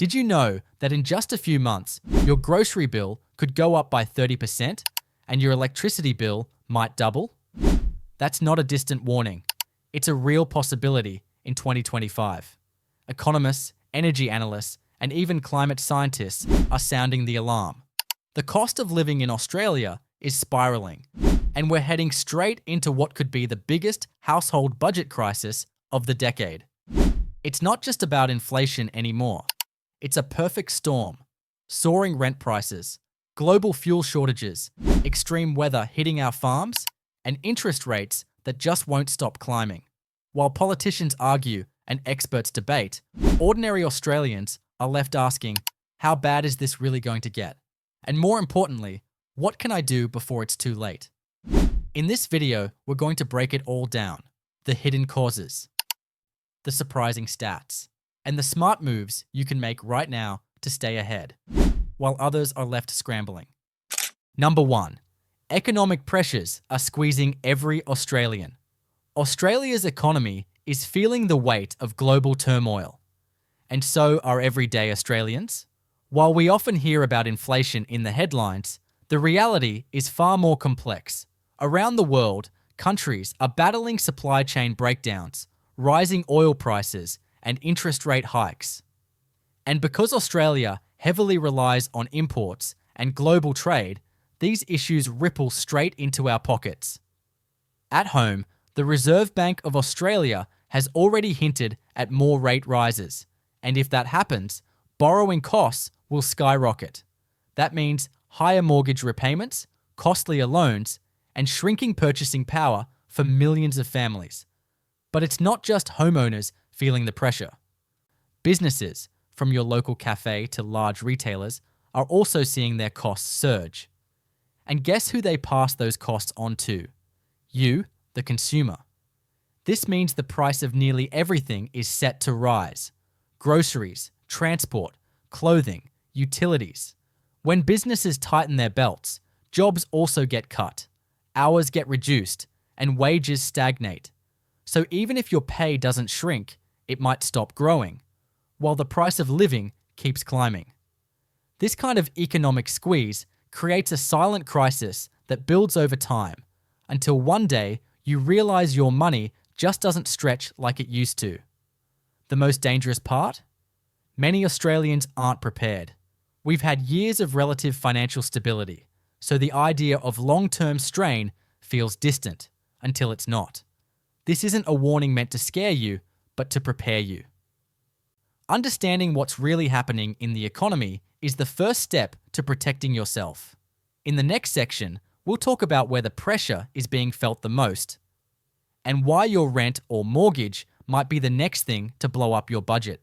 Did you know that in just a few months, your grocery bill could go up by 30% and your electricity bill might double? That's not a distant warning. It's a real possibility in 2025. Economists, energy analysts, and even climate scientists are sounding the alarm. The cost of living in Australia is spiraling, and we're heading straight into what could be the biggest household budget crisis of the decade. It's not just about inflation anymore. It's a perfect storm. Soaring rent prices, global fuel shortages, extreme weather hitting our farms, and interest rates that just won't stop climbing. While politicians argue and experts debate, ordinary Australians are left asking, how bad is this really going to get? And more importantly, what can I do before it's too late? In this video, we're going to break it all down. The hidden causes, the surprising stats, and the smart moves you can make right now to stay ahead, while others are left scrambling. Number 1. Economic pressures are squeezing every Australian. Australia's economy is feeling the weight of global turmoil, and so are everyday Australians. While we often hear about inflation in the headlines, the reality is far more complex. Around the world, countries are battling supply chain breakdowns, rising oil prices, and interest rate hikes. And because Australia heavily relies on imports and global trade, these issues ripple straight into our pockets. At home, the Reserve Bank of Australia has already hinted at more rate rises, and if that happens, borrowing costs will skyrocket. That means higher mortgage repayments, costlier loans, and shrinking purchasing power for millions of families. But it's not just homeowners feeling the pressure. Businesses, from your local cafe to large retailers, are also seeing their costs surge. And guess who they pass those costs on to? You, the consumer. This means the price of nearly everything is set to rise. Groceries, transport, clothing, utilities. When businesses tighten their belts, jobs also get cut, hours get reduced, and wages stagnate. So even if your pay doesn't shrink, it might stop growing, while the price of living keeps climbing. This kind of economic squeeze creates a silent crisis that builds over time, until one day you realize your money just doesn't stretch like it used to. The most dangerous part? Many Australians aren't prepared. We've had years of relative financial stability, so the idea of long-term strain feels distant until it's not. This isn't a warning meant to scare you, but to prepare you. Understanding what's really happening in the economy is the first step to protecting yourself. In the next section, we'll talk about where the pressure is being felt the most, and why your rent or mortgage might be the next thing to blow up your budget.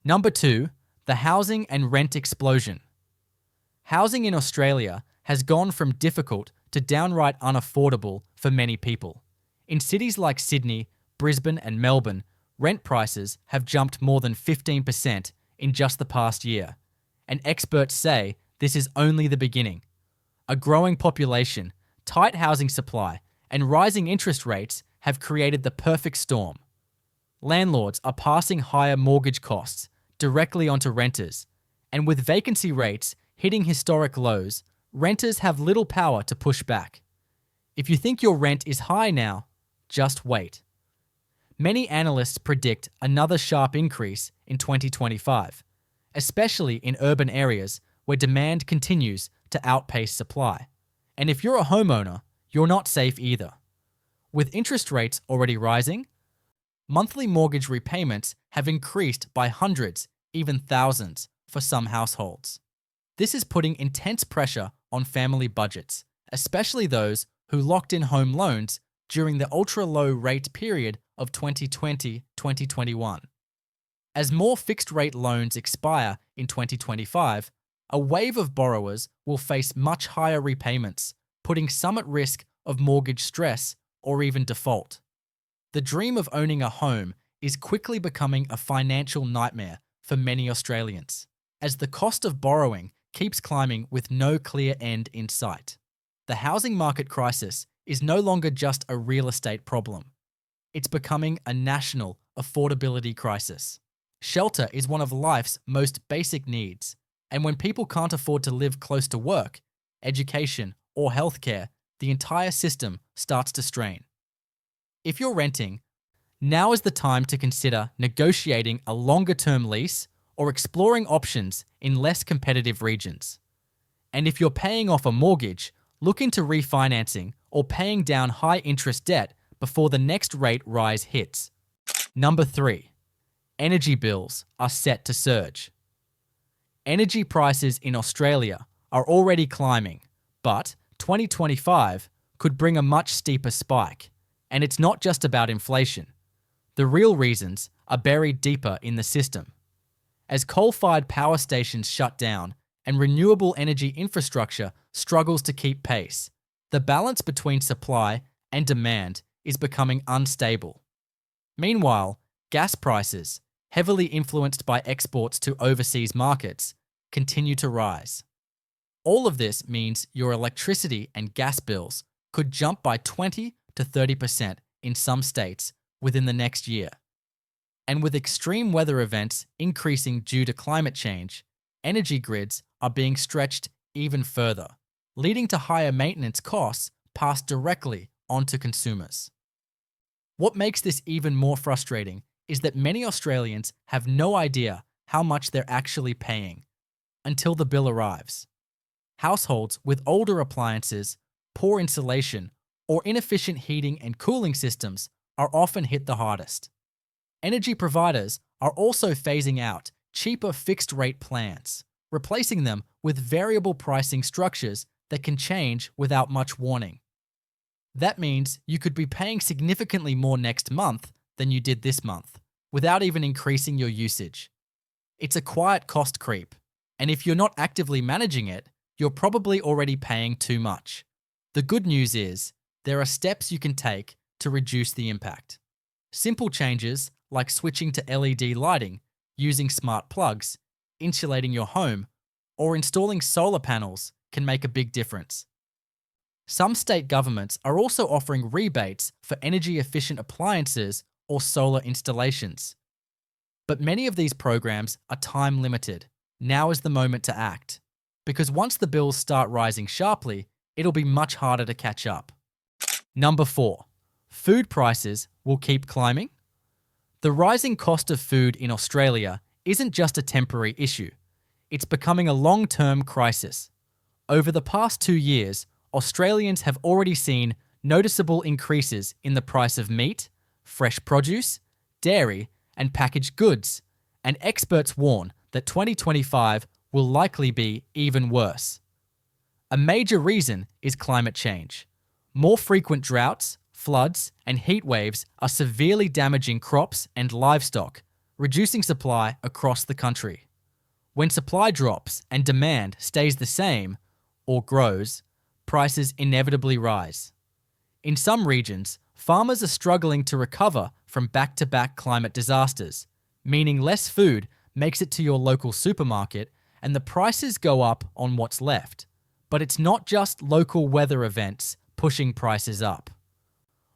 Number 2, the housing and rent explosion. Housing in Australia has gone from difficult to downright unaffordable for many people. In cities like Sydney, Brisbane, and Melbourne, rent prices have jumped more than 15% in just the past year, and experts say this is only the beginning. A growing population, tight housing supply, and rising interest rates have created the perfect storm. Landlords are passing higher mortgage costs directly onto renters, and with vacancy rates hitting historic lows, renters have little power to push back. If you think your rent is high now, just wait. Many analysts predict another sharp increase in 2025, especially in urban areas where demand continues to outpace supply. And if you're a homeowner, you're not safe either. With interest rates already rising, monthly mortgage repayments have increased by hundreds, even thousands, for some households. This is putting intense pressure on family budgets, especially those who locked in home loans during the ultra-low rate period of 2020-2021. As more fixed-rate loans expire in 2025, a wave of borrowers will face much higher repayments, putting some at risk of mortgage stress or even default. The dream of owning a home is quickly becoming a financial nightmare for many Australians, as the cost of borrowing keeps climbing with no clear end in sight. The housing market crisis is no longer just a real estate problem. It's becoming a national affordability crisis. Shelter is one of life's most basic needs, and when people can't afford to live close to work, education, or healthcare, the entire system starts to strain. If you're renting, now is the time to consider negotiating a longer-term lease or exploring options in less competitive regions. And if you're paying off a mortgage, look into refinancing or paying down high-interest debt before the next rate rise hits. Number 3. Energy bills are set to surge. Energy prices in Australia are already climbing, but 2025 could bring a much steeper spike. And it's not just about inflation. The real reasons are buried deeper in the system. As coal-fired power stations shut down and renewable energy infrastructure struggles to keep pace, the balance between supply and demand is becoming unstable. Meanwhile, gas prices, heavily influenced by exports to overseas markets, continue to rise. All of this means your electricity and gas bills could jump by 20 to 30% in some states within the next year. And with extreme weather events increasing due to climate change, energy grids are being stretched even further, leading to higher maintenance costs passed directly onto consumers. What makes this even more frustrating is that many Australians have no idea how much they're actually paying until the bill arrives. Households with older appliances, poor insulation, or inefficient heating and cooling systems are often hit the hardest. Energy providers are also phasing out cheaper fixed-rate plans, replacing them with variable pricing structures that can change without much warning. That means you could be paying significantly more next month than you did this month, without even increasing your usage. It's a quiet cost creep, and if you're not actively managing it, you're probably already paying too much. The good news is, there are steps you can take to reduce the impact. Simple changes like switching to LED lighting, using smart plugs, insulating your home, or installing solar panels can make a big difference. Some state governments are also offering rebates for energy-efficient appliances or solar installations. But many of these programs are time-limited. Now is the moment to act, because once the bills start rising sharply, it'll be much harder to catch up. Number 4. Food prices will keep climbing. The rising cost of food in Australia isn't just a temporary issue. It's becoming a long-term crisis. Over the past 2 years, Australians have already seen noticeable increases in the price of meat, fresh produce, dairy, and packaged goods, and experts warn that 2025 will likely be even worse. A major reason is climate change. More frequent droughts, floods, and heat waves are severely damaging crops and livestock, reducing supply across the country. When supply drops and demand stays the same, or grows, prices inevitably rise. In some regions, farmers are struggling to recover from back-to-back climate disasters, meaning less food makes it to your local supermarket and the prices go up on what's left. But it's not just local weather events pushing prices up.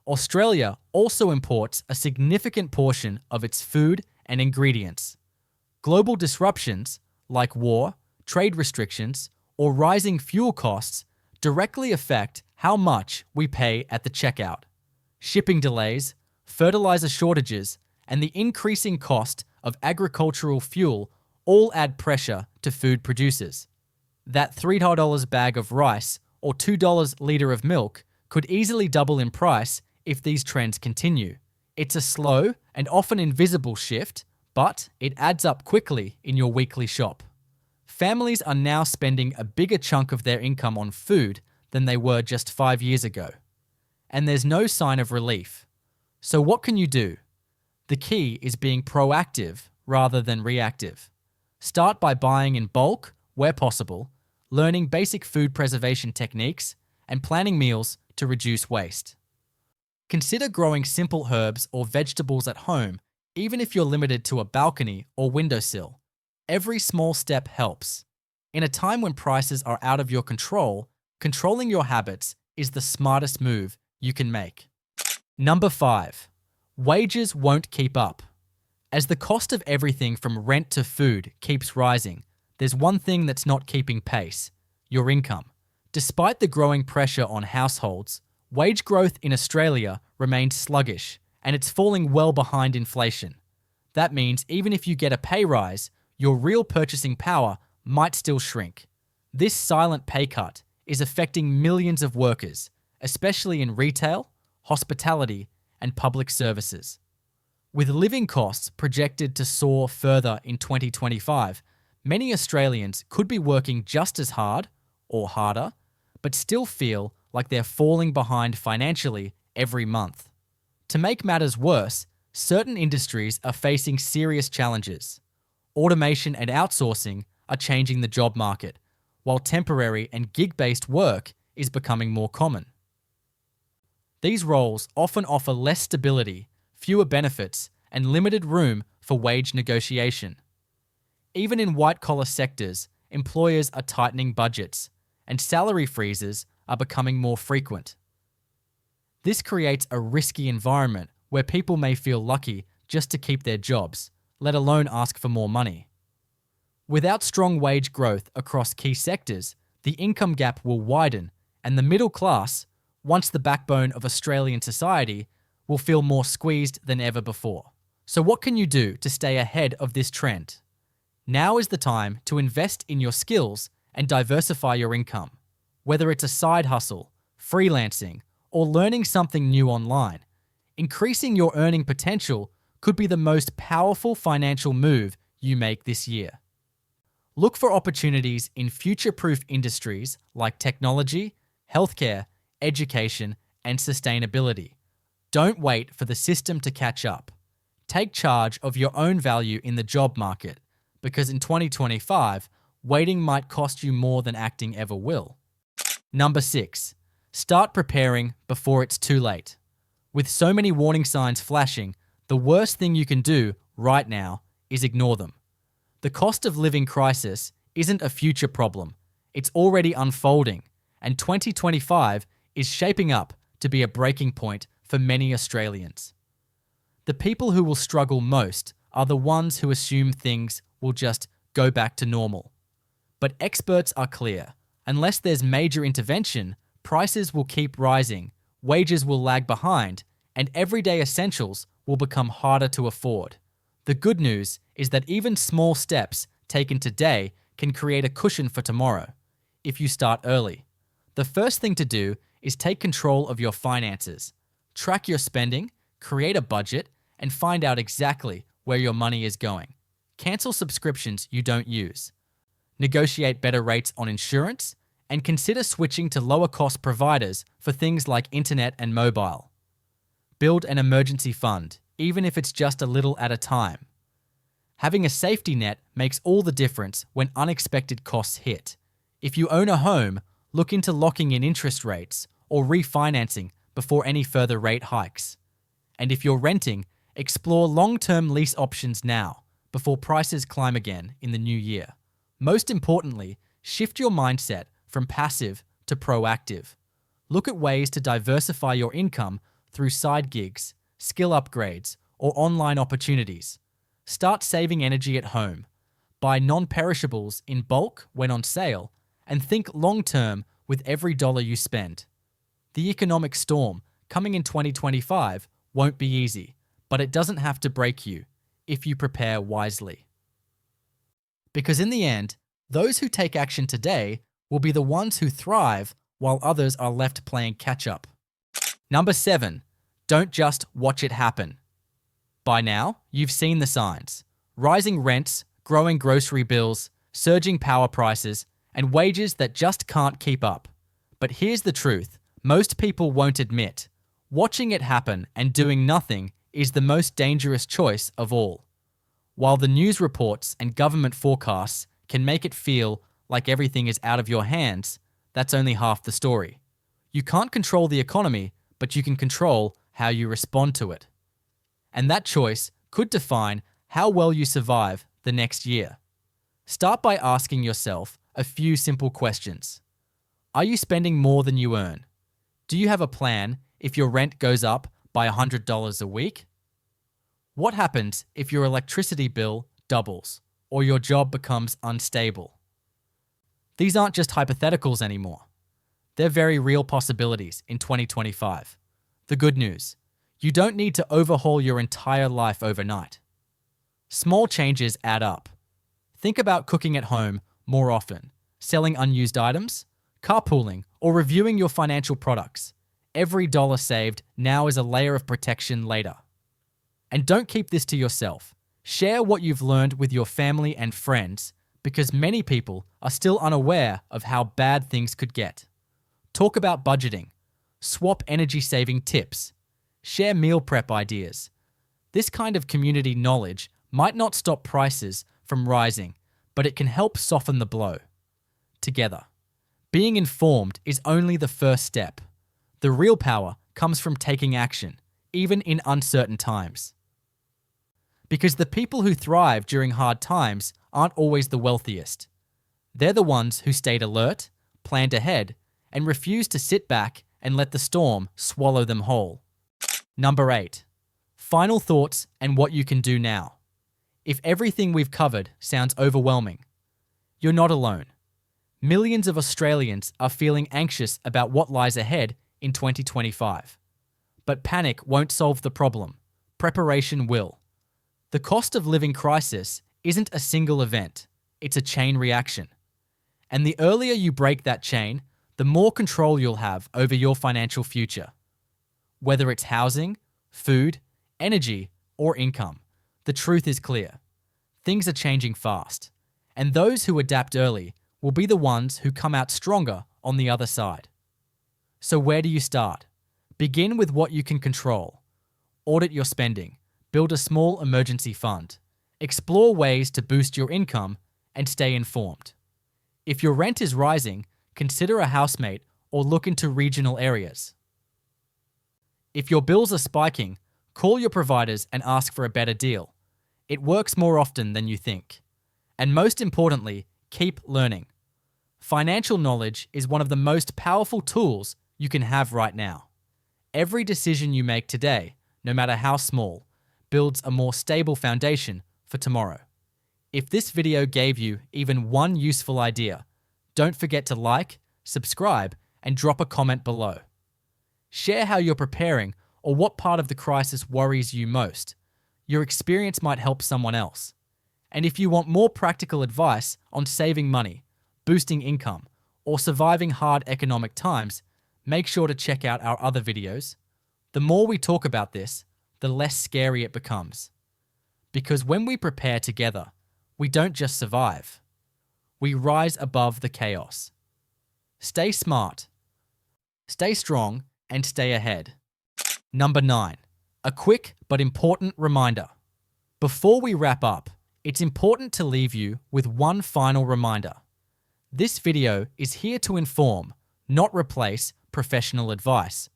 Australia also imports a significant portion of its food and ingredients. Global disruptions, like war, trade restrictions, or rising fuel costs, directly affect how much we pay at the checkout. Shipping delays, fertilizer shortages, and the increasing cost of agricultural fuel all add pressure to food producers. That $3 bag of rice or $2 litre of milk could easily double in price if these trends continue. It's a slow and often invisible shift, but it adds up quickly in your weekly shop. Families are now spending a bigger chunk of their income on food than they were just 5 years ago. And there's no sign of relief. So what can you do? The key is being proactive rather than reactive. Start by buying in bulk where possible, learning basic food preservation techniques, and planning meals to reduce waste. Consider growing simple herbs or vegetables at home, even if you're limited to a balcony or windowsill. Every small step helps. In a time when prices are out of your control, controlling your habits is the smartest move you can make. Number 5. Wages won't keep up. As the cost of everything from rent to food keeps rising, there's one thing that's not keeping pace: your income. Despite the growing pressure on households, wage growth in Australia remains sluggish, and it's falling well behind inflation. That means even if you get a pay rise, your real purchasing power might still shrink. This silent pay cut is affecting millions of workers, especially in retail, hospitality, and public services. With living costs projected to soar further in 2025, many Australians could be working just as hard or harder, but still feel like they're falling behind financially every month. To make matters worse, certain industries are facing serious challenges. Automation and outsourcing are changing the job market, while temporary and gig-based work is becoming more common. These roles often offer less stability, fewer benefits, and limited room for wage negotiation. Even in white-collar sectors, employers are tightening budgets, and salary freezes are becoming more frequent. This creates a risky environment where people may feel lucky just to keep their jobs, let alone ask for more money. Without strong wage growth across key sectors, the income gap will widen, and the middle class, once the backbone of Australian society, will feel more squeezed than ever before. So what can you do to stay ahead of this trend? Now is the time to invest in your skills and diversify your income. Whether it's a side hustle, freelancing, or learning something new online, increasing your earning potential could be the most powerful financial move you make this year. Look for opportunities in future-proof industries like technology, healthcare, education, and sustainability. Don't wait for the system to catch up. Take charge of your own value in the job market, because in 2025, waiting might cost you more than acting ever will. Number 6. Start preparing before it's too late. With so many warning signs flashing, the worst thing you can do right now is ignore them. The cost of living crisis isn't a future problem. It's already unfolding, and 2025 is shaping up to be a breaking point for many Australians. The people who will struggle most are the ones who assume things will just go back to normal. But experts are clear. Unless there's major intervention, prices will keep rising, wages will lag behind, and everyday essentials will become harder to afford. The good news is that even small steps taken today can create a cushion for tomorrow, if you start early. The first thing to do is take control of your finances. Track your spending, create a budget, and find out exactly where your money is going. Cancel subscriptions you don't use. Negotiate better rates on insurance, and consider switching to lower-cost providers for things like internet and mobile. Build an emergency fund, even if it's just a little at a time. Having a safety net makes all the difference when unexpected costs hit. If you own a home, look into locking in interest rates or refinancing before any further rate hikes. And if you're renting, explore long-term lease options now, before prices climb again in the new year. Most importantly, shift your mindset from passive to proactive. Look at ways to diversify your income through side gigs, skill upgrades, or online opportunities. Start saving energy at home. Buy non-perishables in bulk when on sale, and think long-term with every dollar you spend. The economic storm coming in 2025 won't be easy, but it doesn't have to break you if you prepare wisely. Because in the end, those who take action today will be the ones who thrive while others are left playing catch-up. Number 7. Don't just watch it happen. By now, you've seen the signs. Rising rents, growing grocery bills, surging power prices, and wages that just can't keep up. But here's the truth most people won't admit. Watching it happen and doing nothing is the most dangerous choice of all. While the news reports and government forecasts can make it feel like everything is out of your hands, that's only half the story. You can't control the economy, but you can control how you respond to it. And that choice could define how well you survive the next year. Start by asking yourself a few simple questions. Are you spending more than you earn? Do you have a plan if your rent goes up by $100 a week? What happens if your electricity bill doubles or your job becomes unstable? These aren't just hypotheticals anymore. They're very real possibilities in 2025. The good news: you don't need to overhaul your entire life overnight. Small changes add up. Think about cooking at home more often, selling unused items, carpooling, or reviewing your financial products. Every dollar saved now is a layer of protection later. And don't keep this to yourself. Share what you've learned with your family and friends, because many people are still unaware of how bad things could get. Talk about budgeting. Swap energy-saving tips. Share meal prep ideas. This kind of community knowledge might not stop prices from rising, but it can help soften the blow. Together. Being informed is only the first step. The real power comes from taking action, even in uncertain times. Because the people who thrive during hard times aren't always the wealthiest. They're the ones who stayed alert, planned ahead, and refused to sit back and let the storm swallow them whole. Number 8. Final thoughts and what you can do now. If everything we've covered sounds overwhelming, you're not alone. Millions of Australians are feeling anxious about what lies ahead in 2025. But panic won't solve the problem. Preparation will. The cost of living crisis isn't a single event, it's a chain reaction. And the earlier you break that chain, the more control you'll have over your financial future. Whether it's housing, food, energy, or income, the truth is clear. Things are changing fast, and those who adapt early will be the ones who come out stronger on the other side. So where do you start? Begin with what you can control. Audit your spending. Build a small emergency fund. Explore ways to boost your income and stay informed. If your rent is rising, consider a housemate or look into regional areas. If your bills are spiking, call your providers and ask for a better deal. It works more often than you think. And most importantly, keep learning. Financial knowledge is one of the most powerful tools you can have right now. Every decision you make today, no matter how small, builds a more stable foundation for tomorrow. If this video gave you even one useful idea, don't forget to like, subscribe, and drop a comment below. Share how you're preparing or what part of the crisis worries you most. Your experience might help someone else. And if you want more practical advice on saving money, boosting income, or surviving hard economic times, make sure to check out our other videos. The more we talk about this, the less scary it becomes. Because when we prepare together, we don't just survive. We rise above the chaos. Stay smart, stay strong, and stay ahead. Number 9. A quick but important reminder. Before we wrap up, it's important to leave you with one final reminder. This video is here to inform, not replace, professional advice.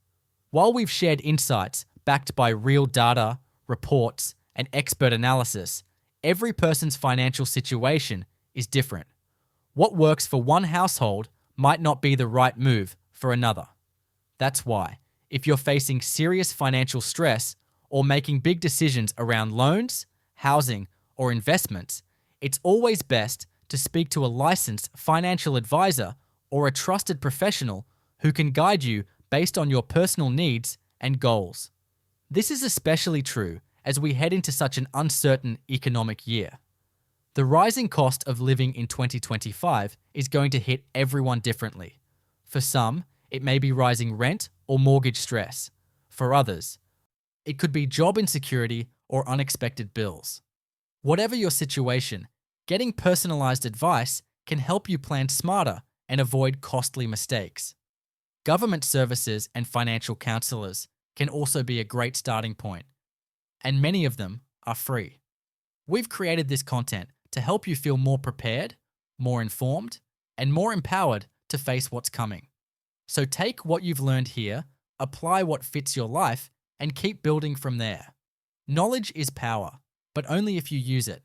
While we've shared insights backed by real data, reports, and expert analysis, every person's financial situation is different. What works for one household might not be the right move for another. That's why, if you're facing serious financial stress or making big decisions around loans, housing, or investments, it's always best to speak to a licensed financial advisor or a trusted professional who can guide you based on your personal needs and goals. This is especially true as we head into such an uncertain economic year. The rising cost of living in 2025 is going to hit everyone differently. For some, it may be rising rent or mortgage stress. For others, it could be job insecurity or unexpected bills. Whatever your situation, getting personalized advice can help you plan smarter and avoid costly mistakes. Government services and financial counselors can also be a great starting point, and many of them are free. We've created this content to help you feel more prepared, more informed, and more empowered to face what's coming. So take what you've learned here, apply what fits your life, and keep building from there. Knowledge is power, but only if you use it.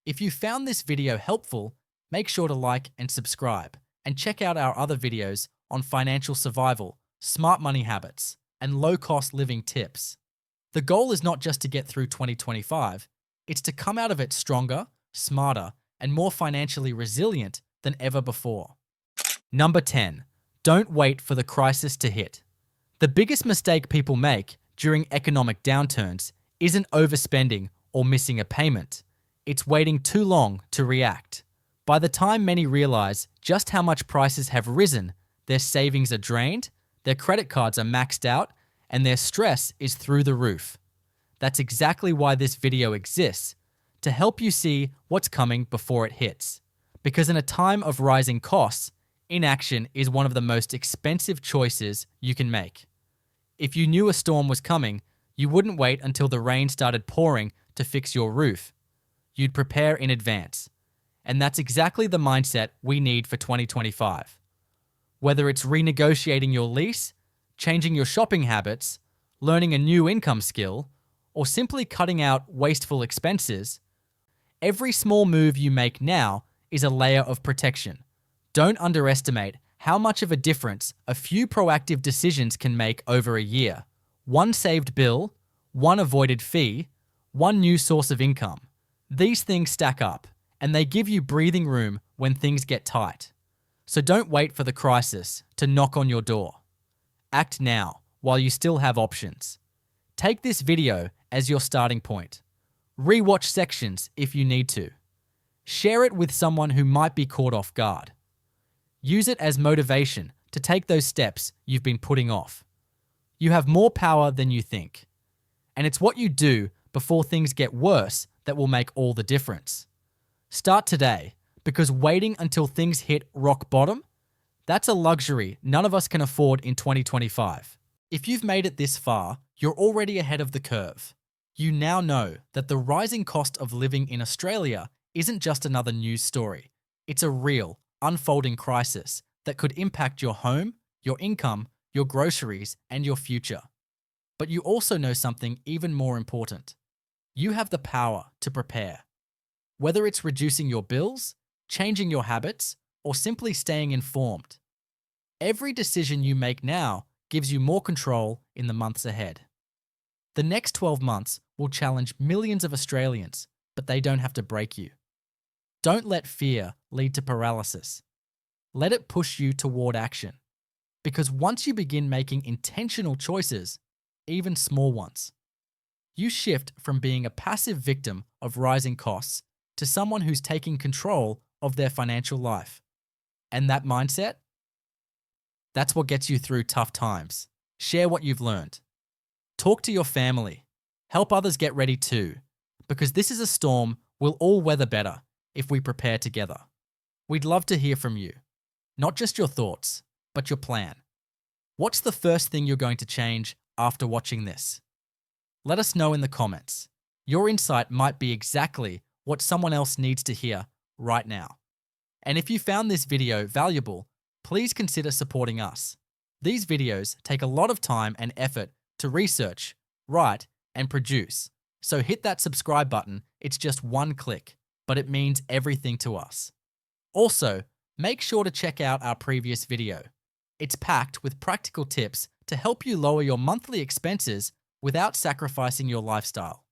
If you found this video helpful, make sure to like and subscribe, and check out our other videos on financial survival, smart money habits, and low-cost living tips. The goal is not just to get through 2025, it's to come out of it stronger, smarter, and more financially resilient than ever before. Number 10. Don't wait for the crisis to hit. The biggest mistake people make during economic downturns isn't overspending or missing a payment. It's waiting too long to react. By the time many realize just how much prices have risen, their savings are drained, their credit cards are maxed out, and their stress is through the roof. That's exactly why this video exists, to help you see what's coming before it hits. Because in a time of rising costs, inaction is one of the most expensive choices you can make. If you knew a storm was coming, you wouldn't wait until the rain started pouring to fix your roof. You'd prepare in advance. And that's exactly the mindset we need for 2025. Whether it's renegotiating your lease, changing your shopping habits, learning a new income skill, or simply cutting out wasteful expenses, every small move you make now is a layer of protection. Don't underestimate how much of a difference a few proactive decisions can make over a year. One saved bill, one avoided fee, one new source of income. These things stack up, and they give you breathing room when things get tight. So don't wait for the crisis to knock on your door. Act now while you still have options. Take this video as your starting point. Rewatch sections if you need to. Share it with someone who might be caught off guard. Use it as motivation to take those steps you've been putting off. You have more power than you think. And it's what you do before things get worse that will make all the difference. Start today, because waiting until things hit rock bottom, that's a luxury none of us can afford in 2025. If you've made it this far, you're already ahead of the curve. You now know that the rising cost of living in Australia isn't just another news story. It's a real, unfolding crisis that could impact your home, your income, your groceries, and your future. But you also know something even more important. You have the power to prepare. Whether it's reducing your bills, changing your habits, or simply staying informed. Every decision you make now gives you more control in the months ahead. The next 12 months will challenge millions of Australians, but they don't have to break you. Don't let fear lead to paralysis. Let it push you toward action. Because once you begin making intentional choices, even small ones, you shift from being a passive victim of rising costs to someone who's taking control of their financial life. And that mindset? That's what gets you through tough times. Share what you've learned. Talk to your family. Help others get ready too, because this is a storm we'll all weather better if we prepare together. We'd love to hear from you. Not just your thoughts, but your plan. What's the first thing you're going to change after watching this? Let us know in the comments. Your insight might be exactly what someone else needs to hear right now. And if you found this video valuable, please consider supporting us. These videos take a lot of time and effort to research, write, and produce. So hit that subscribe button. It's just one click, but it means everything to us. Also, make sure to check out our previous video. It's packed with practical tips to help you lower your monthly expenses without sacrificing your lifestyle.